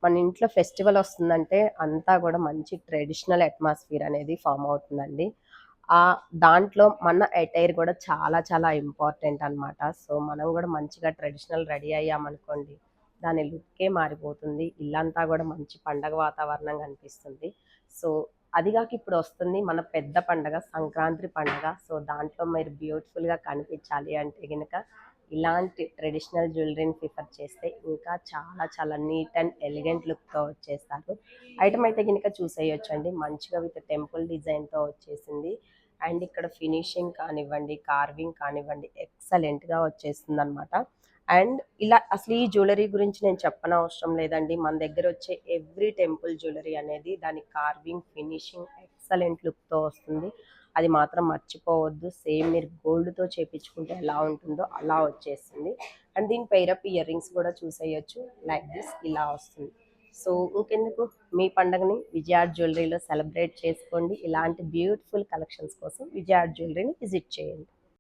మన ఇంట్లో ఫెస్టివల్ వస్తుందంటే అంతా కూడా మంచి ట్రెడిషనల్ అట్మాస్ఫియర్ అనేది ఫామ్ అవుతుందండి. దాంట్లో మన అటైర్ కూడా చాలా చాలా ఇంపార్టెంట్ అనమాట. సో, మనం కూడా మంచిగా ట్రెడిషనల్ రెడీ అయ్యామనుకోండి, దాని లుక్కే మారిపోతుంది. ఇల్లంతా కూడా మంచి పండగ వాతావరణం కనిపిస్తుంది. సో, అది గాక ఇప్పుడు వస్తుంది మన పెద్ద పండగ సంక్రాంతి పండగ. సో, దాంట్లో మీరు బ్యూటిఫుల్‌గా కనిపించాలి అంటే గనక ఇలాంటి ట్రెడిషనల్ జ్యువెలరీని ప్రిఫర్ చేస్తే ఇంకా చాలా చాలా నీట్ అండ్ ఎలిగెంట్ లుక్‌తో వచ్చేస్తారు. ఐటెమ్ అయితే గనుక చూసేయొచ్చండి. మంచిగా విత్ టెంపుల్ డిజైన్‌తో వచ్చేసింది. అండ్ ఇక్కడ ఫినిషింగ్ కానివ్వండి, కార్వింగ్ కానివ్వండి ఎక్సలెంట్‌గా వచ్చేస్తుందనమాట. అండ్ ఇలా అసలు ఈ జ్యువెలరీ గురించి నేను చెప్పనవసరం లేదండి. మన దగ్గరొచ్చే ఎవ్రీ టెంపుల్ జ్యువెలరీ అనేది దాని కార్వింగ్, ఫినిషింగ్ ఎక్సలెంట్ లుక్‌తో వస్తుంది. అది మాత్రం మర్చిపోవద్దు. సేమ్ మీరు గోల్డ్‌తో చేపించుకుంటే ఎలా ఉంటుందో అలా వచ్చేస్తుంది. అండ్ దీని పెయిరప్ ఇయర్ రింగ్స్ కూడా చూసేయొచ్చు. లైక్ దిస్ ఇలా వస్తుంది. సో, ఇంకెందుకు మీ పండగని విజయ ఆర్ట్ జ్యువెలరీలో సెలబ్రేట్ చేసుకోండి. ఇలాంటి బ్యూటిఫుల్ కలెక్షన్స్ కోసం విజయ ఆర్ట్ జ్యువెలరీని విజిట్ చేయండి.